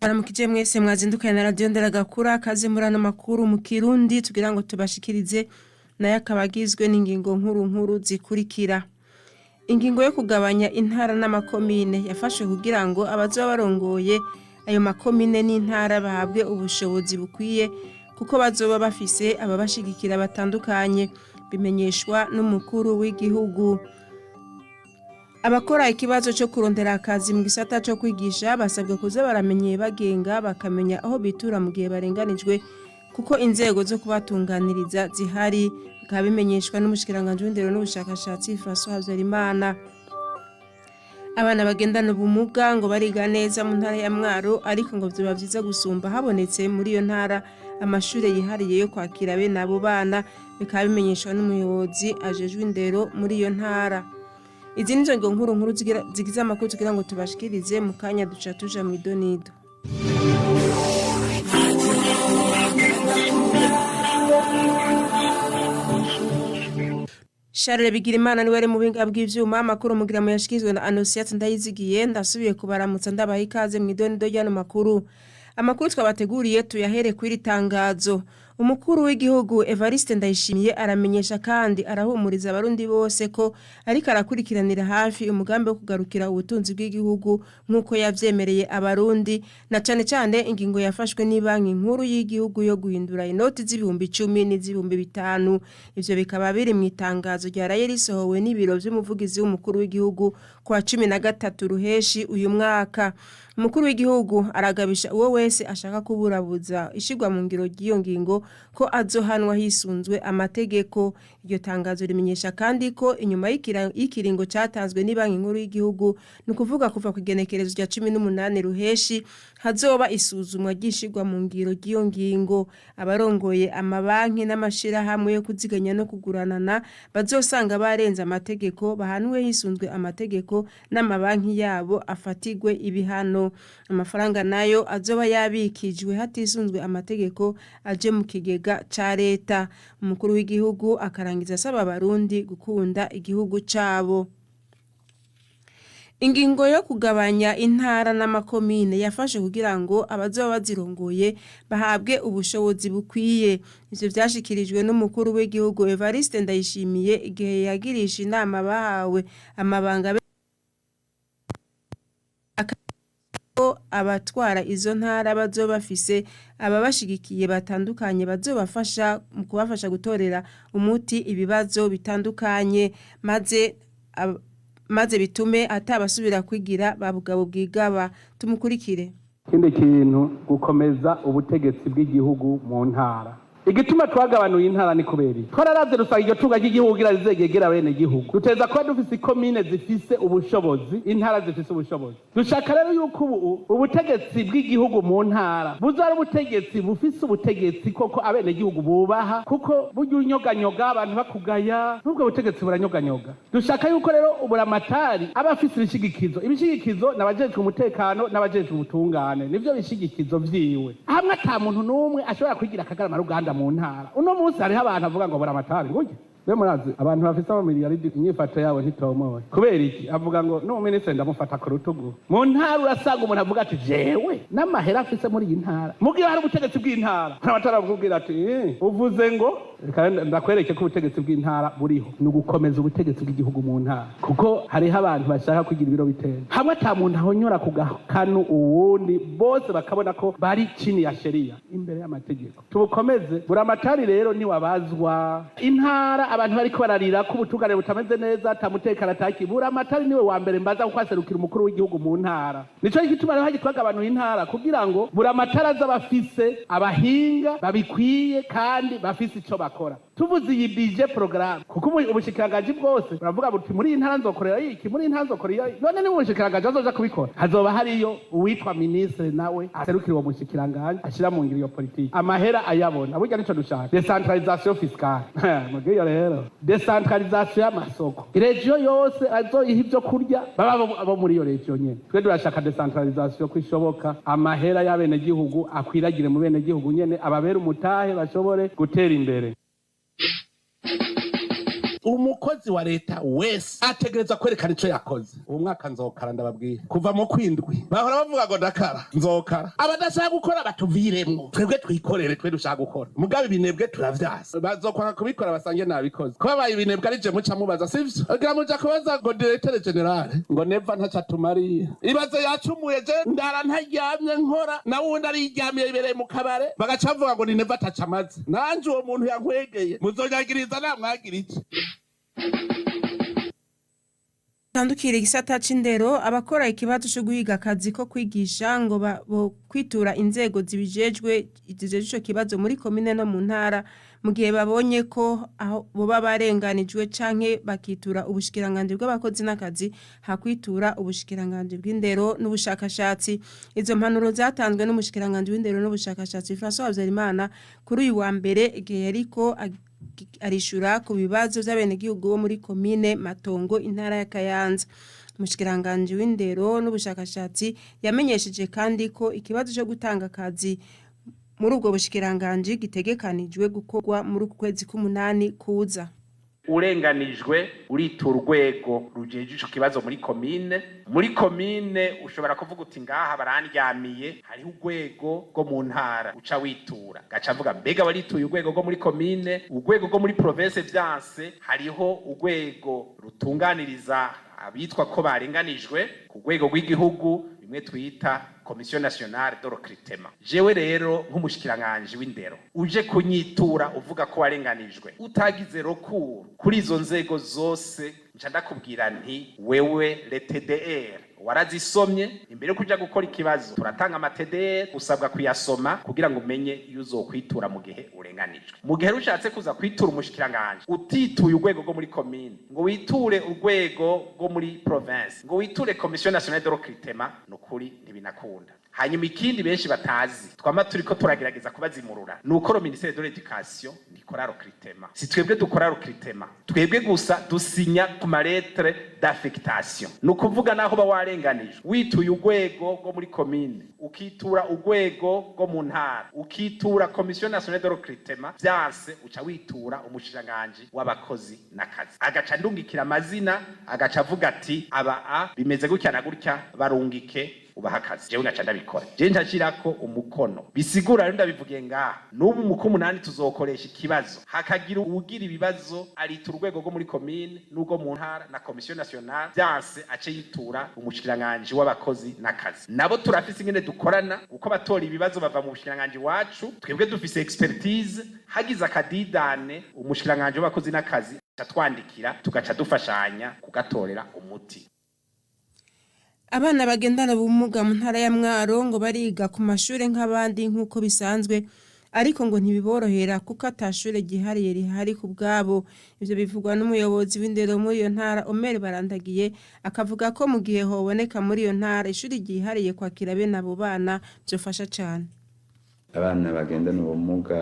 Baramukije mwese mwazindukanye na radio Nderagakura kaze murano makuru mu Kirundi tugira ngo tubashikirize naye akabagizwe n'ingingo nkuru zikurikira. Ingingo yo kugabanya intara n'amakomine yafashwe kugira ngo abazoba barongoye ayo makomine n'intara bahabwe ubushobozi bukwiye kuko bazoba bafise ababashigikira batandukanye bimenyeshwa n'umukuru w'igihugu. Abakora ikibazo cyo kurondera akazi mu gisata cyo kwigisha basabwe kuza baramenye bagenga bakamenya aho bitura mu gihe barenganijwe kuko inzego zo kubatunganiriza zihari bikaba bimenyeshwa n'umushikiranganje w'indero n'ubushakashatsi François Habyarimana. Abana bagendana ubumuga ngo bariga neza mu ntara ya Mwaro ariko ngo vyoba vyiza gusumba habonetse muri iyo ntara amashure yihariye yo kwakira bene abo bana bikaba bimenyeshwa n'umuyobozi ajejwe indero muri iyo ntara. Izi nizo nkuru zigize amakuru tugira ngo tubashikirize mu kanya duca tuja mu idonido. Charles Bigirimana niwe ari mu binga bw'ivyuma amakuru mugira mu yashikizwe na Anosiate Ndayizigiye ndasubiye kubaramutsa ndabaha ikaze mu idonido y'ano makuru. Amakuru twabateguriye tuyahere kwiri tangazo. Umukuru w'igihugu Evariste Ndayishimiye aramenyesha kandi arahumuriza abarundi bose ko ariko arakurikiranira hafi umugambi wo kugarukira ubutunzi bw'igihugu nkuko yavyemereye abarundi na cane ingingo yafashwe ni banki nkuru y'igihugu yo guhindura inoti z'ibihumbi 10 n'iz'ibihumbi 5. Ivyo bikaba biri mu itangazo ryaraye risohowe n'ibiro vy'umuvugizi w'umukuru w'igihugu kwa 13 ruheshi uyu mwaka. Umukuru w'igihugu aragabisha uwo wese ashaka kuburabuza ishigwa mu ngiro ry'iyo ngingo ko azohanwa hisunzwe amategeko. Iryo tangazo rimenyesha kandi ko inyuma y'ikiringo cyatanzwe ni banki nkuru y'igihugu ni kuvuga kuva ku igenekerezo rya 18 ruheshi hazoba isuzumwa ry'ishigwa mu ngiro ry'iyo ngingo. Abarongoye amabanki n'amashirahamwe yo kuziganya no kuguranana bazosanga barenza amategeko bahanwe hisunzwe amategeko n'amabanki yabo afatigwe ibihano. Amafaranga nayo azoba yabikijwe hatisunzwe amategeko aje mu kigega ca leta. Umukuru w'igihugu akarangiza asaba abarundi gukunda igihugu cabo. Ingingo yo kugabanya intara n'amakomine yafashe kugira ngo abazoba bazirongoye bahabwe ubushobozi bukwiye. Ivyo vyashikirijwe n'umukuru w'igihugu Evariste Ndayishimiye igihe yagirisha inama bahawe amabanga abatwara izo ntara bazoba bafise ababashigikiye batandukanye bazobafasha mu kubafasha gutorera umuti ibibazo bitandukanye maze bitume atabasubira kwigira babugabo bwigaba. Tumukurikire. Kindi kintu gukomeza ubutegetsi bw'igihugu mu ntara. Igituma twagabanuye intara ni kuberi twararavye rusanga iryo tunga ry'igihugu gira rizegegera bene gihugu duteza kuba dufise ikomine zifise ubushobozi intara zifise ubushobozi. Dushaka rero yuko ubutegetsi bw'igihugu mu ntara buzara ubutegetsi bufise ubutegetsi koko abene gihugu bubaha kuko burya unyoganyoga abantu bakugaya nubwo butegetsi buranyoganyoga. Dushaka yuko rero uburamatari abafise ibishigikizo n'abajejwe umutekano n'abajejwe ubutungane nivyo bishigikizo vyiwe hamwe ata muntu numwe ashobora kwigira akagarama ruganda mu ntara. Uno munsi hariho abantu avuga ngo buramatari nguje be murazi abantu bafise amamiliyaridi inyifato yabo ntitomoye kubera iki avuga ngo no ministre ndamufata ku rutugu mu ntara urasanga umuntu avuga ati jewe n'amahera afise muri iyi ntara mugihe hari ubutegetsi bw'intara abatara bwubwira ati uvuze ngo ndakwereke ko ubutegetsi bw'intara buriho ni ugukomeza ubutegetsi bw'igihugu mu ntara kuko hariho abantu bashaka kugira ibiro bitera hamwe ata muntu ahonyora ku gakanu uwundi bose bakabona ko bari chini ya sheria imbere y'amategeko. Tubukomeze buramatari rero ni wabazwa intara abantu bariko bararira ko ubutungane butameze neza atamutekana atakibura amatari niwe wa mbere mbaza kwaserukira umukuru w'igihugu mu ntara. Nico gituma rero hagitwagabanuye intara kugira ngo buramatari azabafise abahinga babikwiye kandi bafise ico bakora. Tuvuze iyi budget program kuko ubushikiranganje bwose baravuga buti muri intara nzokorera iki muri intara nzokorera none ni ubushikiranganje azoja kubikora hazoba hariyo uwitwa ministre nawe aserukira uwo mushikiranganje ashira mu ngiro yo politiki amahera ayabona burya nico dushaka decentralisation fiscale mugiye rero decentralisation y'amasoko region yose azoyiha ivyo kurya baba abo muri iyo region nyene twe durashaka decentralisation kwishoboka amahera y'abene gihugu akwiragire mu bene gihugu nyene ababera umutahe bashobore gutera imbere. umukozi wa leta wese ategereza kwerekana ico yakoze. Uwo mwaka nzokara ndababwira kuva mu kwindwi bahora bavuga ngo ndakara nzokara, abadashaka gukora batuviremwo, twebwe twikorere, twe dushaka gukora. Mugabe ibinebwe turavyasa, bazokwanga kubikora basange nabikoze ko babaye ibinebwe ari je muca mubaza sivyo, agira muja kubaza ngo directeur general ngo neva ntaca tumariye ibaze yacumuye je ndara ntaryamye nkora na wundi ariryamiye ibereye mu kabare bagaca bavuga ngo ni neva ataca amaze. Nanje uwo muntu yankwegeye muzonyagiriza namwagira iki? Tandukira igisata c'indero, abakora ikibazo cyo guhiga akazi ko kwigisha ngo bo kwitura inzego zibijejwe ico kibazo muri komine no mu ntara mu gihe babonye ko aho boba barenganijwe canke bakitura ubushikiranganje bw'abakozi n'akazi hakwitura ubushikiranganje bw'indero n'ubushakashatsi. Izo mpanuro zatanzwe n'umushikiranganje w'indero n'ubushakashatsi François Habyarimana kuri uyu wa mbere igihe yariko arishura ku bibazo by'abenegihugu bo muri komine Matongo intara ya Kayanza. Umushikiranganje w'indero n'ubushakashatsi yamenyesheje kandi ko ikibazo cyo gutanga akazi muri ubwo bushikiranganje gitegekanijwe gukorwa muri kwezi k'umunani kuza. Urenganijwe uritura urwego rujeje ico kibazo muri komine ushobora kuvuga uti ngaha barandyamiye hariho urwego rwo mu ntara uca witura gaca avuga mbega barituye urwego rwo muri komine, urwego rwo muri province vyanse hariho urwego rutunganiriza abitwa ko barenganijwe ku rwego rw'igihugu bimwe twita Commission nationale de recrutement. Jewe rero nk'umushikiranganje w'indero uje kunyitura uvuga ko warenganijwe utagize rokuru kuri izo nzego zose nca ndakubwira nti wewe le TDR warazisomye imbere yo kuja gukora ikibazo turatanga amatedere usabwa kuyasoma kugira ngo umenye iyo uzokwitura mu gihe urenganijwe. Mu gihe rushatse kuza kwitura umushikiranganje utituye urwego rwo muri commune ngo witure urwego rwo muri province ngo witure Commission nationale de recrutement nukuri ntibinakunda. Hanyuma ikindi benshi batazi twama turiko turagerageza kubazimurura nuko ministère de l'éducation nikora recrutement, si twebwe dukora recrutement twebwe gusa dusinya ku malettre d'affectation, nukuvuga naho ba warenganijwe wituye urwego rwo muri commune ukitura urwego rwo mu ntara ukitura Commission nationale de recrutement vyanse uca witura umushiranganje w'abakozi n'akazi agaca ndungikira amazina agaca avuga ati aba bimeze gutya na gutya barungike ubahakazi. Jewe ngaca ndabikora je ntashirako umukono bisigura rero ndabivugiye ngaha n'ubu mu kumunani tuzokoresha ikibazo hakagira ugira ibibazo arita urwego rwo muri commune n'ubwo mu ntara na Commission nationale vyanse ace yitura umushikiranganje w'abakozi n'akazi. Nabo turafise ingene dukorana uko batora ibibazo bava mu bushikiranganje wacu twebwe dufise expertise hagize akadidane umushikiranganje w'abakozi n'akazi twandikira tugaca dufashanya kugatorera umuti. Abana bagendana ubumuga mu ntara ya Mwaro ngo bariga ku mashure nk'abandi nk'uko bisanzwe ariko ngo ntibiborohera kuko atashure gihariye rihari ku bwabo. Ivyo bivugwa n'umuyobozi w'indero muri iyo ntara Omer Barandagiye akavuga ko mu gihe hoboneka muri iyo ntara ishuri gihariye kwakira bene abo bana byofasha cyane. Abana bagendana ubumuga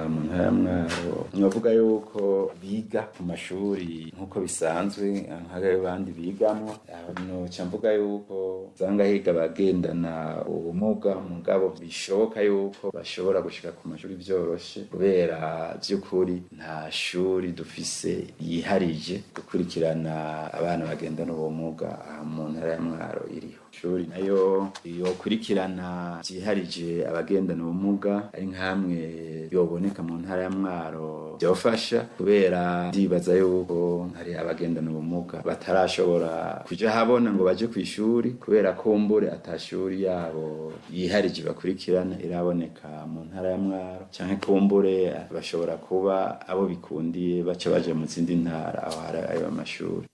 mu ntara ya Mwaro nyovuga yuko biga ku mashuri nkuko bisanzwe nk'abandi bigamo, no camvuga yuko zanga higa bagendana ubumuga mugabo bishoboka yuko bashobora gushika ku mashuri byoroshe kubera by'ukuri nta shuri dufise yiharije gukurikirana abana bagendana ubumuga mu ntara ya Mwaro iriho. Shuri nayo yokurikirana byiharije abagendana ubumuga ari nkamwe yoboneka mu ntara ya Mwaro byofasha kubera ndibaza yuko hari abagendana ubumuga batarashobora kuja habona ngo baje kwishuri kubera kumbure atashuri yabo yiharije bakurikirana iraboneka mu ntara ya Mwaro canke kumbure bashobora kuba abo bikundiye baca baje mu zindi ntara aho hari ayo mashuri.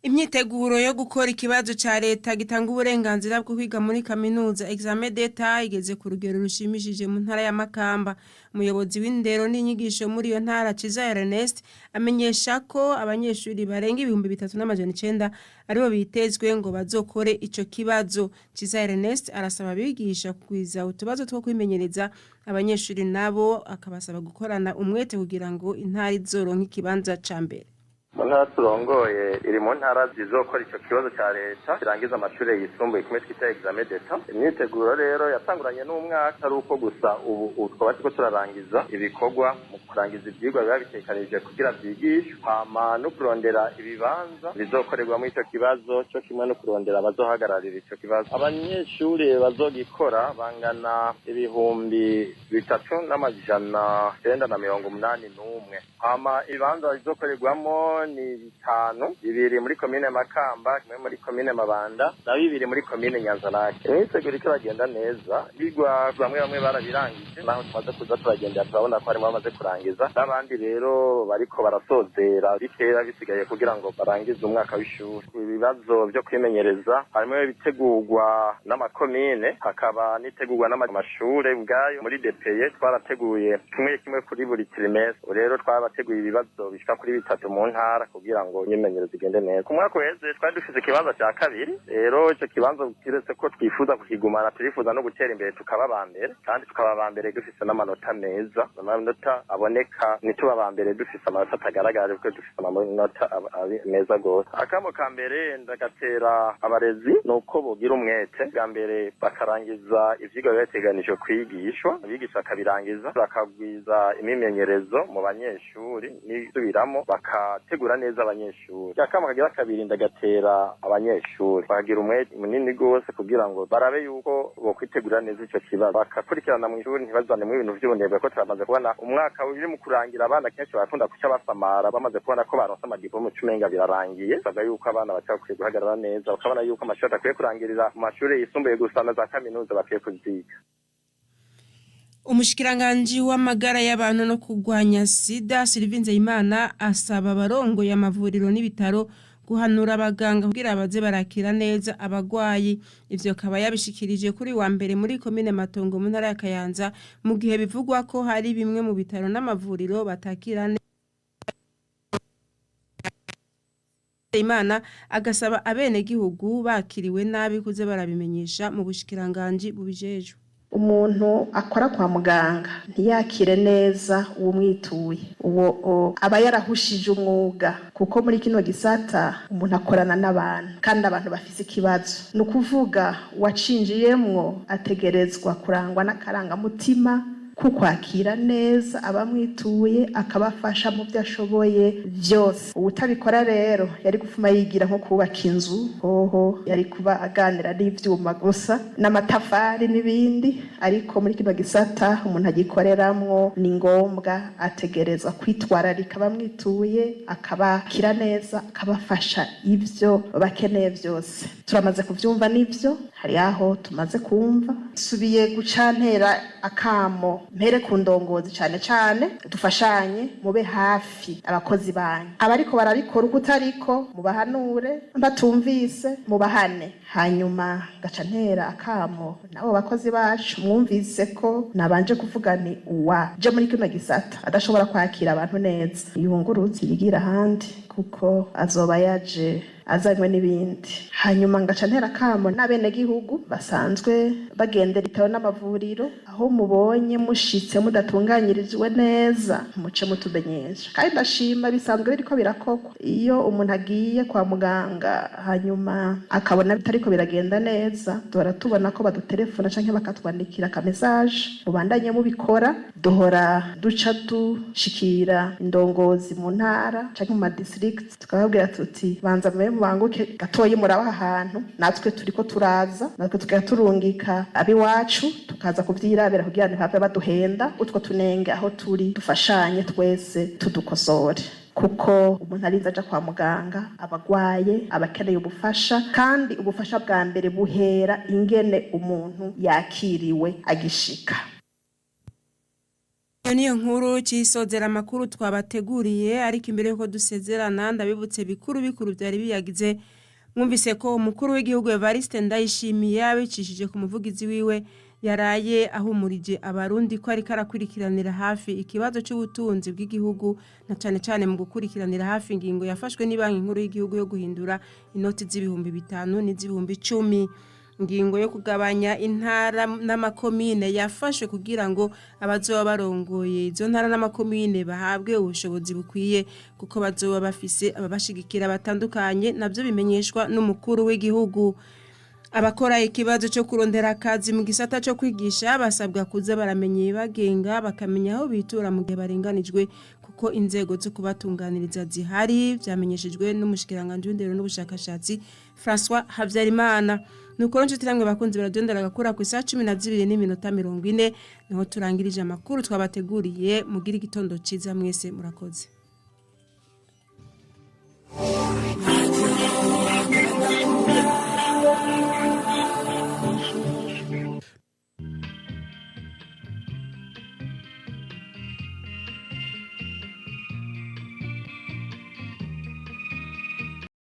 Imyiteguro yo gukora ikibazo ca leta gitanga uburenganzira bwo kwiga muri kaminuza examen d'etat igeze ku rugero rushimishije mu ntara ya Makamba. Umuyobozi w'indero n'inyigisho muri iyo ntara Ciza Ernest amenyesha ko abanyeshuri barenga 3900 aribo bitezwe ngo bazokore ico kibazo. Ciza Ernest arasaba bigisha kugwiza utubazo two kwimenyereza abanyeshuri nabo akabasaba gukorana umwete kugira ngo intara izoronka ikibanza ca mbere. ntara turongoye iri mu ntara zizokora ico kibazo ca leta kirangiza amashuri yisumbuye kumwe twita examen d'etat. Imyiteguro rero yatanguranye n'umwaka ari uko gusa ubu twaba turiko turarangiza ibikorwa mu kurangiza ivyigwa biba bitekanije kugira vyigishwe, hama no kurondera ibibanza bizokorerwamo ico kibazo cyo kimwe no kurondera abazohagararira ico kibazo. Abanyeshuri bazogikora bangana 3,981. Hama ibibanza bizokorerwamo ni 5, 2 muri komine Makamba, 1 muri komine Mabanda na 2 muri komine Nyanzarake. Imyiteguro iriko iragenda neza, bigwa bamwe barabirangije naho tumaze kuza turagenda turabona ko harimo bamaze kurangiza, n'abandi rero bariko barasozera bikera bisigaye kugira ngo barangize umwaka w'ishuri. Ibibazo byo kwimenyereza harimo ibitegurwa n'amakomine, hakaba nitegurwa n'amashure ubwayo. Muri DPE twarateguye kimwe kuri buri trimestre, rero twabateguye ibibazo bishika kuri 3 mu ntara kugira ngo imyimenyerezo igende neza. Ku mwaka uheze twari dufise ikibanza cya kabiri, rero ico kibanza kiretse ko twifuza kukigumana, turifuza no gutera imbere tukaba bambere, kandi tukaba bambere dufise n'amanota meza, amanota aboneka, nituba bambere dufise amanota atagaragara kuko dufise amanota meza gose. Akamo ka mbere ndagatera abarezi nuko bogira umwete bwa mbere bakarangiza ivyigwa byateganijwe kwigishwa, abigisha akabirangiza, bakagwiza imimenyerezo mu banyeshuri n'isubiramo bakategura neza abanyeshuri. Akamo kagira kabiri ndagatera abanyeshuri bagira umwete munini gose kugira ngo barabe yuko bokwitegura neza ico kibazo, bakakurikirana mu ishuri ntibazane mu ibintu vy'ubunebwe, ko turamaze kubona umwaka uri mu kurangira abana kenshi barakunda kuca basamara bamaze kubona ko baronse amadiplome 10 birarangiye, baga yuko abana bakwiye guhagarara neza, bakabona yuko amashuri akwiye kurangirira mu mashuri yisumbuye gusa na za kaminuza bakwiye kuziga. Umushikiranganji w'amagara y'abantu no kurwanya sida Sylvie Nzeyimana asaba abarongoye amavuriro n'ibitaro guhanura abaganga kugira abaze barakira neza abagwayi. Ivyo akaba yabishikirije kuri wa mbere muri komine Matongo mu ntara ya Kayanza, mu gihe bivugwa ko hari bimwe mu bitaro n'amavuriro batakira neza. Imana agasaba abene gihugu bakiriwe nabi kuze barabimenyesha mu bushikiranganji bubijejwe. Umuntu akora kwa muganga ntiyakire neza uwo mwituye, uwo aba yarahushije umwuga, kuko muri kino gisata umuntu akorana n'abantu kandi abantu bafise ikibazo. Nukuvuga wacinjiyemwo ategerezwa kurangwa n'akarangamutima kukwakira neza abamwituye, akabafasha mu byo ashoboye byose. Ubutabikora rero yari gufuma yigira nko kubaka inzu, hoho yari kuba aganira n'ivyuma gusa n'amatafari n'ibindi, ariko muri kino gisata umuntu agikoreramwo ni ngombwa ategerezwa kwitwararika abamwituye, akabakira neza, akabafasha ivyo bakeneye byose. Turamaze kuvyumva n'ivyo, hari aho tumaze kumva. Subiye gucantera akamo mpere ku ndongozi cane dufashanye, mube hafi abakozi banyu, abariko barabikora uko utariko mubahanure, batumvise mubahane. Hanyuma gaca ntera akamo nabo bakozi bacu mwumvise ko nabanje kuvuga ni je muri kino gisata adashobora kwakira abantu neza, yunguruzi yigira ahandi kuko azoba yaje azanywe n'ibindi. Hanyuma ngaca ntera akamo n'abene gihugu basanzwe bagendera ibitaro n'amavuriro, aho mubonye mushitse mudatunganyirijwe neza muce mutumenyesha. Kandi ndashima bisanzwe biriko birakogwa, iyo umuntu agiye kwa muganga hanyuma akabona bitariko biragenda neza, duhora tubona ko badutelefona canke bakatwandikira aka message, mubandanye mubikora. Duhora duca dushikira indongozi mu ntara canke mu district, tukababwira tuti banza mubanguke gatoyi muraba ahantu, natwe turiko turaza, natwe tugaturungika abiwacu tukaza kuvyirabira kugira ntibave baduhenda utwo tunenge aho turi, dufashanye twese tudukosore. Kuko umuntu arinze aja kwa muganga abagwaye abakeneye ubufasha, kandi ubufasha bwa mbere buhera ingene umuntu yakiriwe agishika. Niyo nkuru cisozera amakuru twabateguriye, ariko imbere yuko dusezerana ndabibutse bikuru byari biyagize. Mwumvise ko umukuru w'igihugu Evariste Ndayishimiye abicishije ku muvugizi wiwe yaraye ahumurije abarundi ko ari karakurikiranira hafi ikibazo cy'ubutunzi bw'igihugu, na cane mu gukurikiranira hafi ingingo yafashwe ni banki nkuru y'igihugu yo guhindura inoti z'ibihumbi 5 n'iz'ibihumbi 10. ingingo yo kugabanya intara n'amakomine yafashwe kugira ngo abazoba barongoye izo ntara n'amakomine bahabwe ubushobozi bukwiye kuko bazoba bafise ababashigikira batandukanye navyo bimenyeshwa n'umukuru w'igihugu. Abakora ikibazo cyo kurondera akazi mu gisata cyo kwigisha basabwa kuza baramenye bagenga bakamenya aho bitura mu gihe barenganijwe kuko inzego zo kubatunganiriza zihari vyamenyeshejwe n'umushikiranganje w'indero n'ubushakashatsi François Havyarimana. Nuko nje tiramwe bakunzi baradondera gakura ku saa 12:40 niho turangirije amakuru twabateguriye mugira igitondo ciza mwese murakoze.